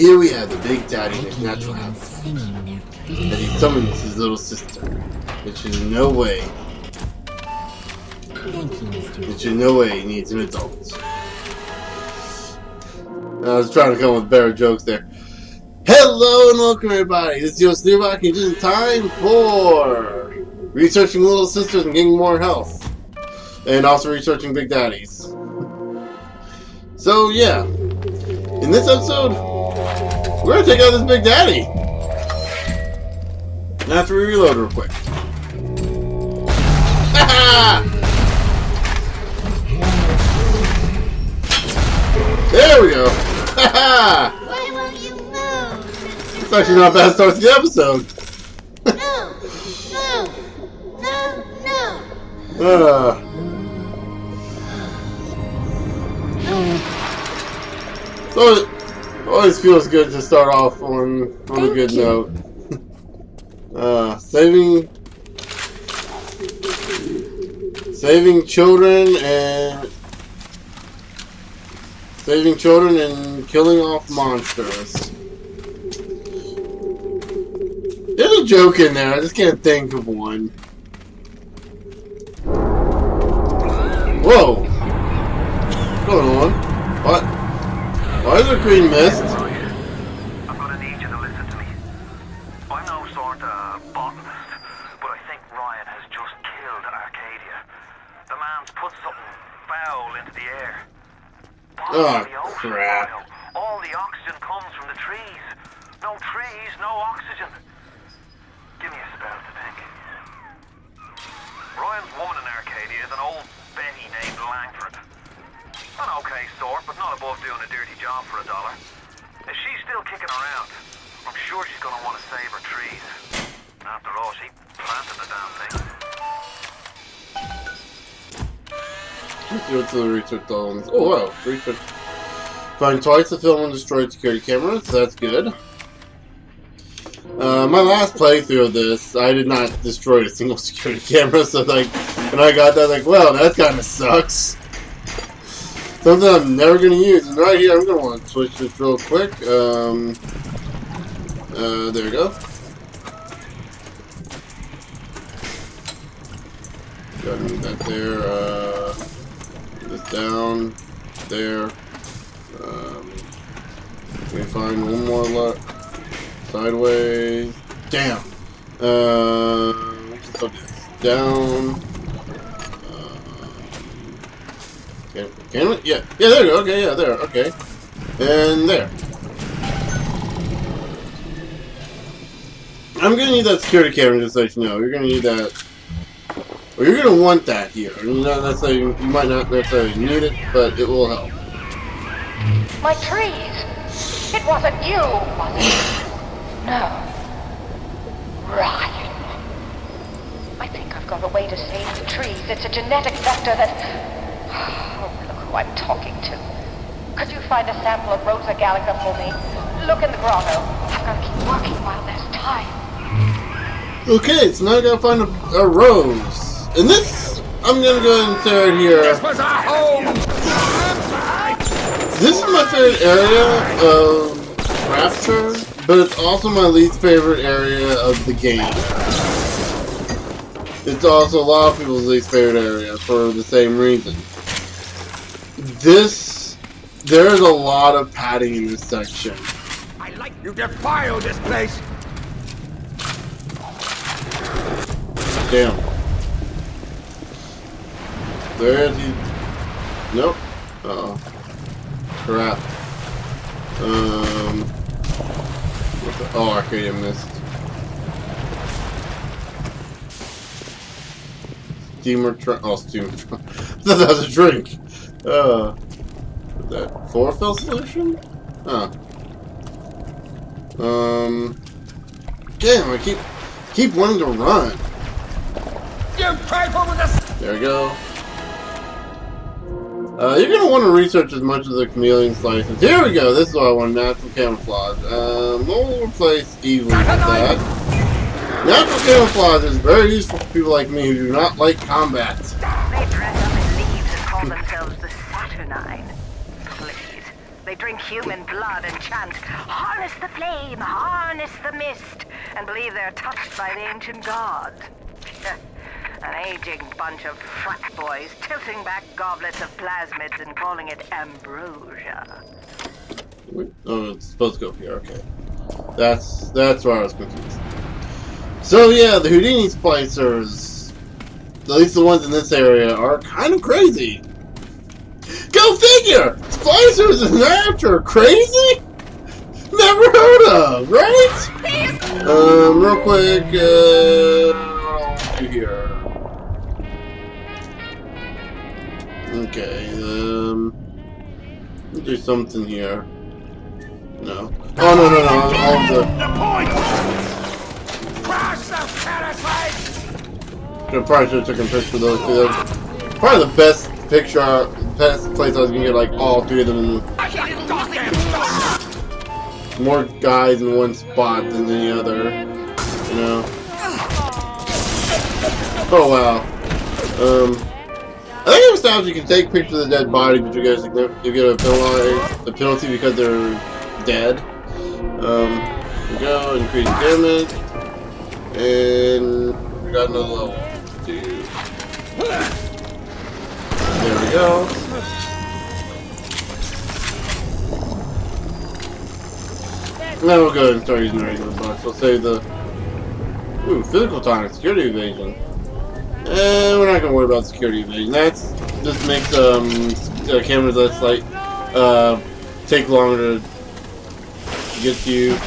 here we have the Big Daddy in his natural habitat. And he summons his little sister, which in no way needs an adult. I was trying to come up with better jokes there. Hello and welcome everybody. This is your Steerback, and it is time for researching little sisters and getting more health. And also researching Big Daddies. So yeah, in this episode, we're gonna take out this Big Daddy. Now after we reload real quick. There we go. Why won't you move? It's actually not a bad start to the episode. No. So it always feels good to start off on a good note. Saving children and killing off monsters. There's a joke in there, I just can't think of one. Whoa! What's going on? What? Why is there green mist? I'm gonna need you to listen to me. I'm no sort of botanist, but I think Ryan has just killed Arcadia. The man's put something foul into the air. Oh, crap. All the oxygen comes from the trees. No trees, no oxygen. Give me a spell to think. Ryan's woman in Arcadia is an old Betty named Langford. An okay sort, but not above doing a dirty job for $1. If she's still kicking around, I'm sure she's gonna want to save her trees. After all, she planted the damn thing. Let's go to the research columns. Oh wow, research. Find twice the film and destroyed security cameras, so that's good. My last playthrough of this, I did not destroy a single security camera, so like, when I got that, like, well, that kind of sucks. Something I'm never going to use. And right here, I'm going to want to switch this real quick. There we go. Gotta move that there. This down. There. Let me find one more left. Sideways. Damn. Let's put this down. Can we? Yeah. Yeah, there we go. Okay, yeah, there. Okay. And there. I'm gonna need that security camera just so you know. You're gonna need that. Or you're gonna want that here. You might not necessarily need it, but it will help. My trees! It wasn't you, was it? No. Ryan. I think I've got a way to save the trees. It's a genetic vector that... Oh, look who I'm talking to. Could you find a sample of Rosa Gallica for me? Look in the grotto. I've got to keep working while there's time. Okay, so now I gotta find a rose. And this, I'm gonna go ahead and say right here. This was our home! This is my favorite area of Rapture, but it's also my least favorite area of the game. It's also a lot of people's least favorite area for the same reason. There's a lot of padding in this section. I like you defile this place! Damn. There is he. Nope. Uh-oh. Crap. What the? Oh, Arcadia missed. Steamer trunk. Oh, steamer trunk. I thought that was a drink. What's that? Chlorophyll solution? Huh. Damn, I keep wanting to run. You trifle with us! There we go. You're gonna want to research as much of the chameleon slices. Here we go. This is what I want. Natural camouflage. We'll replace evil with that. Natural camouflage is very useful for people like me who do not like combat. They dress up in leaves and call themselves the Saturnine. Please, They drink human blood and chant, "Harness the flame, harness the mist," and believe they're touched by the ancient gods. An aging bunch of frat boys tilting back goblets of plasmids and calling it ambrosia. Oh, it's supposed to go here. Okay, that's where I was confused. So yeah, the Houdini splicers, at least the ones in this area, are kind of crazy. Go figure! Splicers in Rapture, crazy? Never heard of, right? Real quick, what do here? Okay, let's do something here. No. Oh, no, all of the... The point! Crush those parasites! I probably should have taken a picture of those two. Probably the best picture, best place I was gonna get like all three of them. More guys in one spot than any other, you know. Oh wow. I think it established you can take pictures of the dead body, but you get a penalty because they're dead. We go increase damage, and we got another level. There we go. Now we'll go ahead and start using the regular box. We'll save the physical time, security evasion. And we're not gonna worry about security evasion. Just makes cameras that's like take longer to get to you.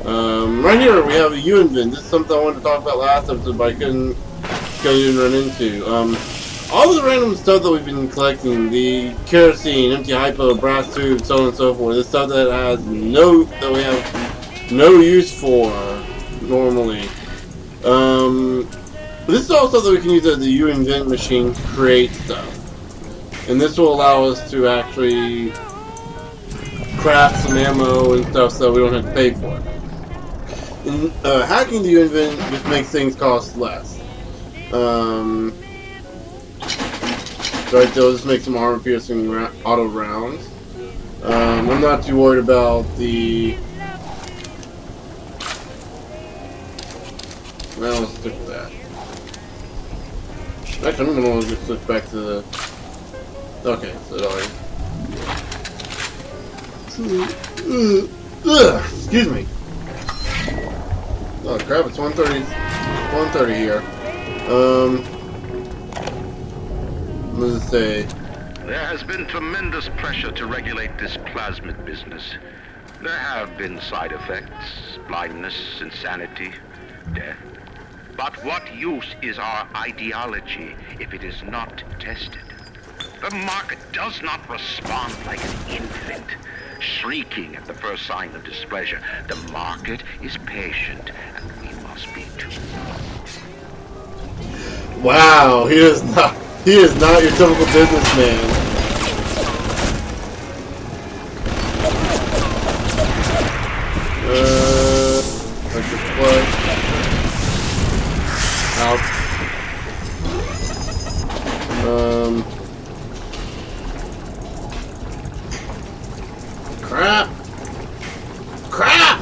Right here we have a U-Invent. This is something I wanted to talk about last episode, but I couldn't run into. All of the random stuff that we've been collecting, the kerosene, empty hypo, brass tubes, so on and so forth, this stuff that we have no use for normally. This is also that we can use as the U-Invent machine to create stuff. And this will allow us to actually craft some ammo and stuff so we don't have to pay for it. And, hacking the U-Invent just makes things cost less. Right, they'll just make some armor-piercing auto rounds. I'm not too worried about the... Well, let's stick with that. Actually, I'm gonna just switch back to the... Okay, so excuse me. Oh crap, it's 1:30 here. Let's say... There has been tremendous pressure to regulate this plasmid business. There have been side effects, blindness, insanity, death. But what use is our ideology if it is not tested? The market does not respond like an infant, shrieking at the first sign of displeasure. The market is patient, and we must be too. Wow, he is not your typical businessman. Like the plug. Out. Crap!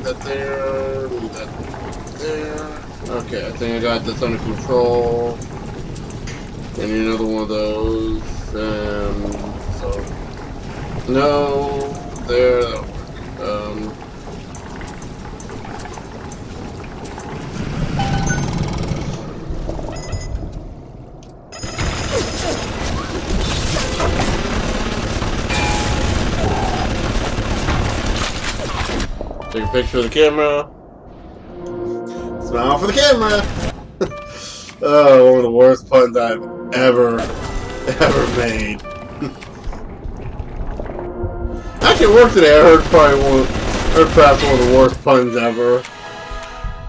That there, that there. Okay, I think I got this under control. And another one of those. So no, there. That'll work. Take a picture of the camera. Smile for the camera. Oh, one of the worst puns I've ever made. Actually, it worked today. I heard perhaps one of the worst puns ever.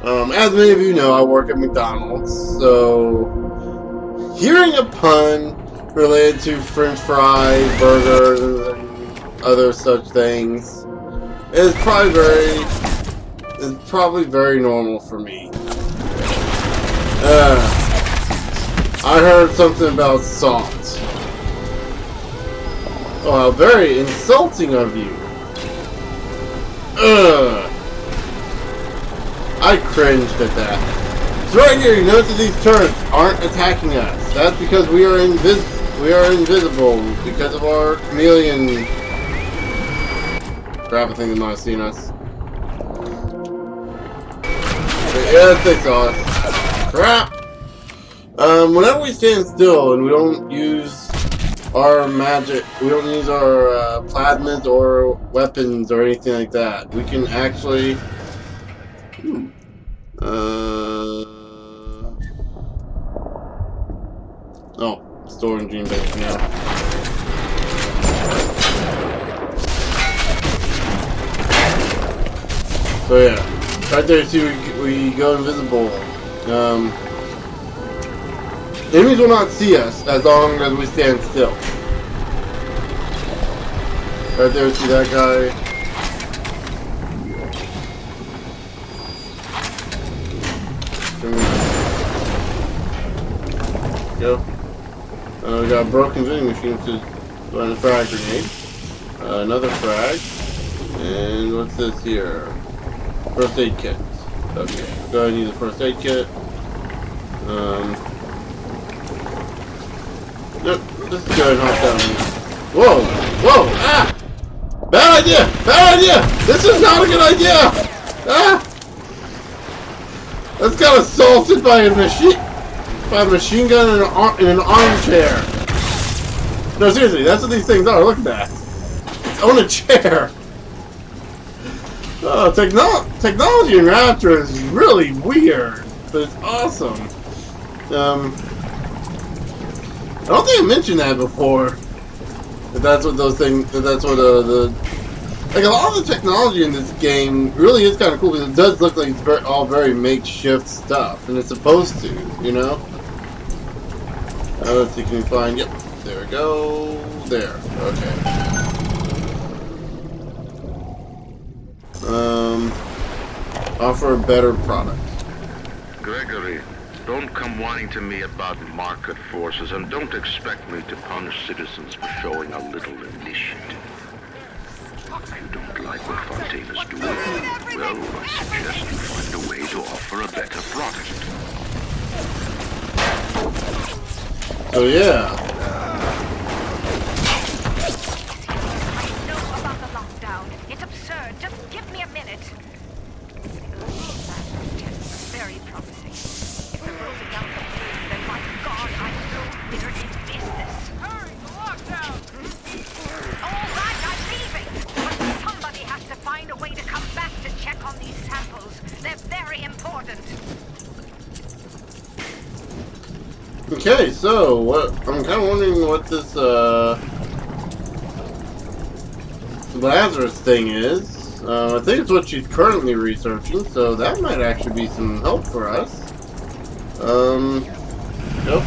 As many of you know, I work at McDonald's, so hearing a pun related to French fries, burgers, and other such things is probably very normal for me. I heard something about salt. Oh, how very insulting of you. Ugh. I cringed at that. So right here, you notice that these turrets aren't attacking us. That's because we are invisible because of our chameleon. Crap, I think they might have seen us. Yes, they saw us. Crap! Whenever we stand still and we don't use our magic, we don't use our plasmids or weapons or anything like that, we can actually... Oh, storing Dream Base now. So yeah, right there too, we go invisible. Enemies will not see us as long as we stand still. Right there, see that guy? Go. We got a broken vending machine to run a frag grenade. Another frag. And what's this here? First aid kit. Okay, go ahead and use the first aid kit. Nope, let's go and hop down here. Whoa! Whoa! Ah! Bad idea! Bad idea! This is not a good idea! Ah! Let's got assaulted by a machine gun in an armchair. No, seriously, that's what these things are. Look at that. It's on a chair. Oh, technology in Raptor is really weird, but it's awesome. I don't think I mentioned that before. That's what those things. That's what like a lot of the technology in this game really is kind of cool because it does look like it's all very makeshift stuff, and it's supposed to, you know. Let's see, can we find? Yep, there we go. There. Okay. Offer a better product. Gregory, don't come whining to me about market forces, and don't expect me to punish citizens for showing a little initiative. If you don't like what Fontaine is doing, well, I suggest you find a way to offer a better product. So yeah. I know about the lockdown. It's absurd. Just give me a minute. Very promising. If the rules are down, then my God, I know we're in business. Hurry, the lockdown! All right, I'm leaving. But somebody has to find a way to come back to check on these samples. They're very important. Okay, so what I'm kind of wondering what this Lazarus thing is. I think it's what she's currently researching, so that might actually be some help for us. Nope.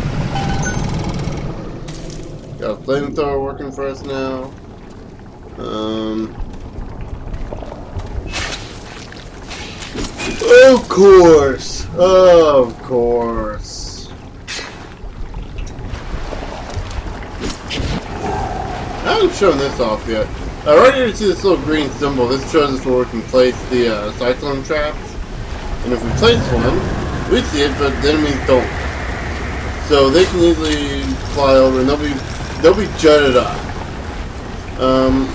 Got a flamethrower working for us now. Of course! Of course! I haven't shown this off yet. Right here you see this little green symbol. This shows us where we can place the cyclone traps. And if we place one, we see it, but the enemies don't. So they can easily fly over and they'll be jutted up. I'm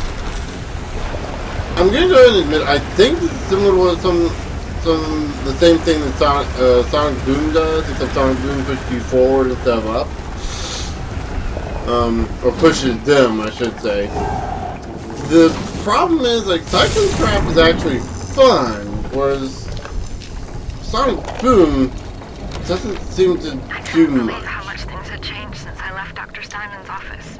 gonna go ahead and admit I think this is similar to what the same thing that Sonic Boom does, except Sonic Boom pushes you forward instead of up. Or pushes them, I should say. The problem is, like, Cyclone Trap is actually fun, whereas Sonic Boom doesn't seem to do much. I can't believe how much things have changed since I left Dr. Steinman's office.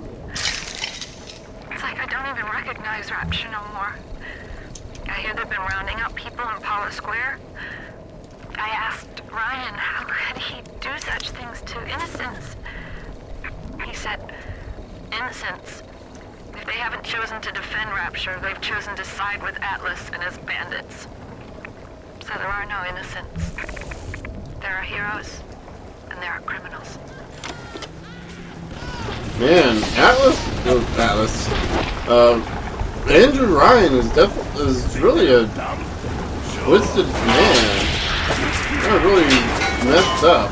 It's like I don't even recognize Rapture no more. I hear they've been rounding up people in Paula Square. I asked Ryan how could he do such things to innocents. He said, innocents. If they haven't chosen to defend Rapture, they've chosen to side with Atlas and his bandits. So there are no innocents. There are heroes, and there are criminals. Man, Atlas? Andrew Ryan is really a twisted man. They're really messed up.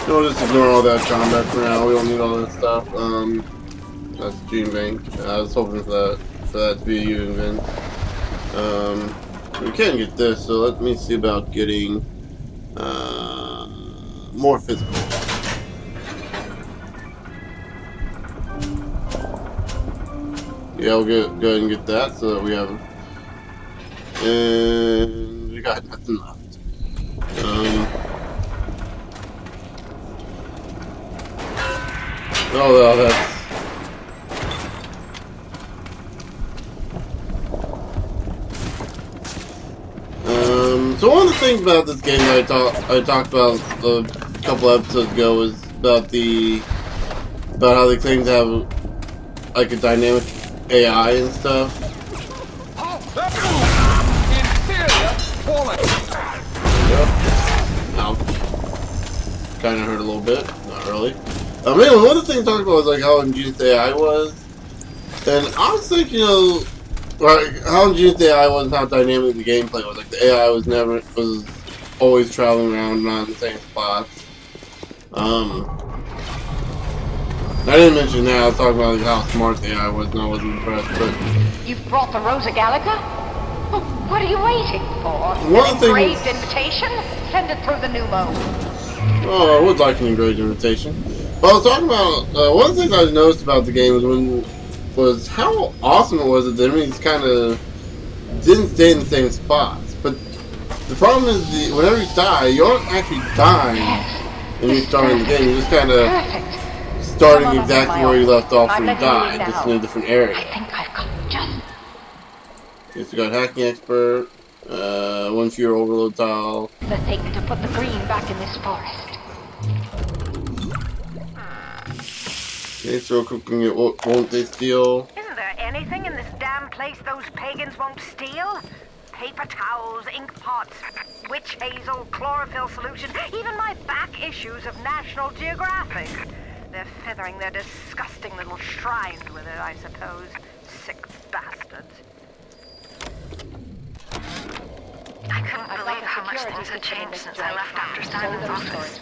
We'll just ignore all that combat for now. We don't need all that stuff. That's Gene Bank. I was hoping for that to be a U event. We can't get this, so let me see about getting more physical. Yeah, we'll go ahead and get that so that we have. And we got nothing left. Oh, well, that's. So one of the things about this game that I talked about a couple episodes ago was about how they claim to have like a dynamic AI and stuff. Yep. Ouch. Kind of hurt a little bit. Not really. Anyway, one of the things I talked about was like how ingenious AI was, and I was thinking, like how ingenious the AI was and how dynamic the gameplay was. Like the AI was always traveling around, not in the same spots. I didn't mention that. I was talking about like, how smart the AI was, and I wasn't impressed. But You've brought the Rosa Gallica? Well, what are you waiting for? One An engraved invitation? Send it through the new mode. Oh, I would like an engraved invitation. But I was talking about one of the things I noticed about the game was how awesome it was that the enemies kind of didn't stay in the same spots. But the problem is, whenever you die, you aren't actually dying when you're starting the game. You're just kind of starting exactly where you left off when you died, just in a different area. I think I've got just... Yes, we got hacking expert, one fewer overload tile. the thing to put the green back in this forest. Okay, so cooking it, won't they steal? Isn't there anything in this damn place those pagans won't steal? Paper towels, ink pots, witch hazel, chlorophyll solution, even my back issues of National Geographic. They're feathering their disgusting little shrines with it, I suppose. Sick bastards. I couldn't believe how much things had changed since I left Dr. Simon's office.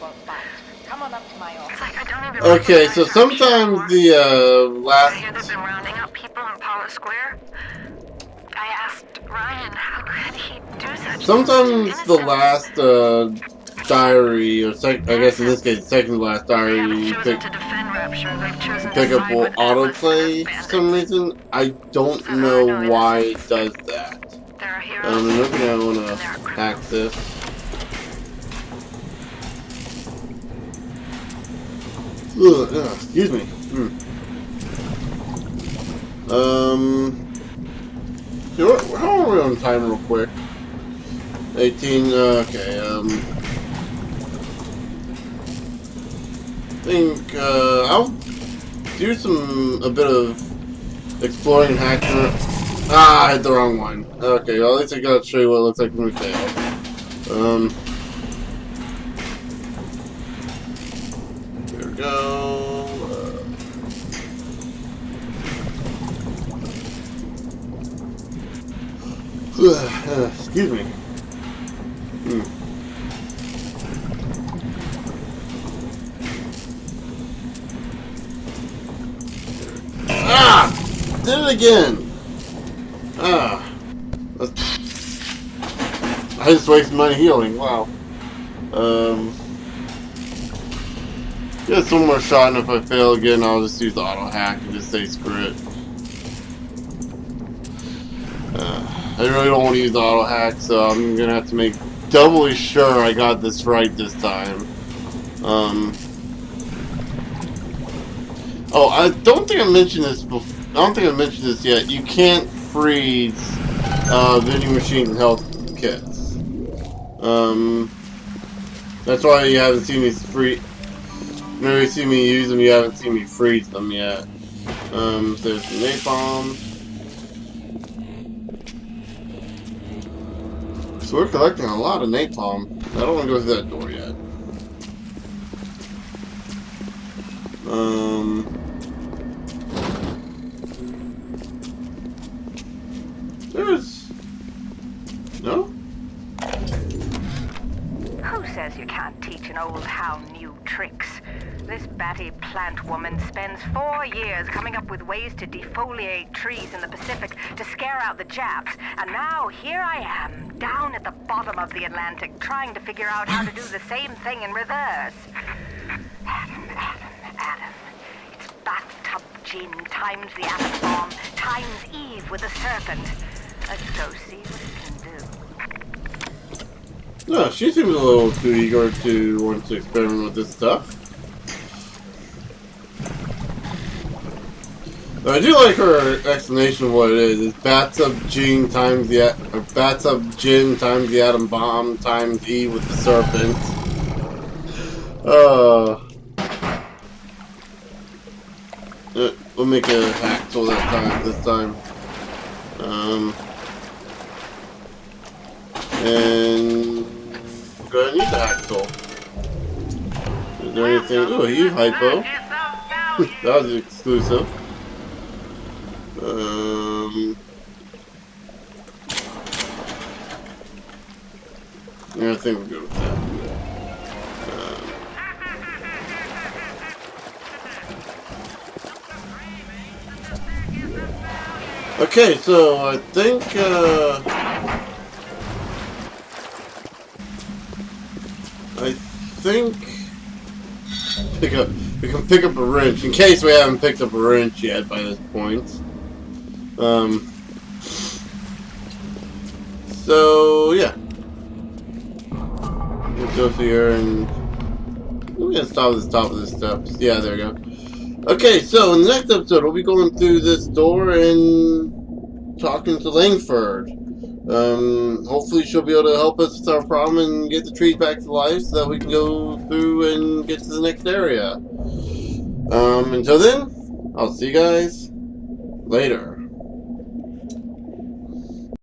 Come on up to my office. It's like I don't even Okay, so sometimes the I last. hear they've been rounding up people in Paula Square. I asked Ryan how could he do such Sometimes the last diary, or I guess in this case, second to last diary, you pick up will autoplay for some reason. I don't know why it does that. I'm looking at I want to hack this. Excuse me. How are we on time real quick? 18, okay, I think, I'll do a bit of exploring hacker. Ah, I hit the wrong one. Okay, well, at least I got to show you what it looks like when we fail. There we go. Excuse me. Ah! Did it again! Ah. I just wasted money healing, wow. Get one more shot, and if I fail again, I'll just use the auto hack and just say screw it. I really don't want to use the auto hack, so I'm gonna have to make doubly sure I got this right this time. Oh, I don't think I mentioned this before. I don't think I mentioned this yet. You can't freeze vending machines and health kits. That's why you haven't seen me whenever you see me use them, you haven't seen me freeze them yet. There's some napalm. So we're collecting a lot of napalm. I don't want to go through that door yet. There's... No? Who says you can't teach an old hound new tricks? This batty plant woman spends 4 years coming up with ways to defoliate trees in the Pacific to scare out the Japs, and now here I am, down at the bottom of the Atlantic, trying to figure out how to do the same thing in reverse. Adam. It's bathtub gin times the atom bomb times Eve with a serpent. Let's go see what it can do. No, she seems a little too eager to want to experiment with this stuff. But I do like her explanation of what it is. It's bathtub gin times the atom bomb times Eve with the serpent. We'll make a hack tool this time. And we're gonna need the hack tool. Is there anything? Oh, you hypo. That was exclusive. Yeah, I think we're good with that. Okay, so I think we can pick up a wrench in case we haven't picked up a wrench yet by this point. So yeah, we'll go here and we're gonna stop at the top of the steps. Yeah, there we go. Okay, so in the next episode, we'll be going through this door and talking to Langford. Hopefully she'll be able to help us with our problem and get the trees back to life so that we can go through and get to the next area. Until then, I'll see you guys later.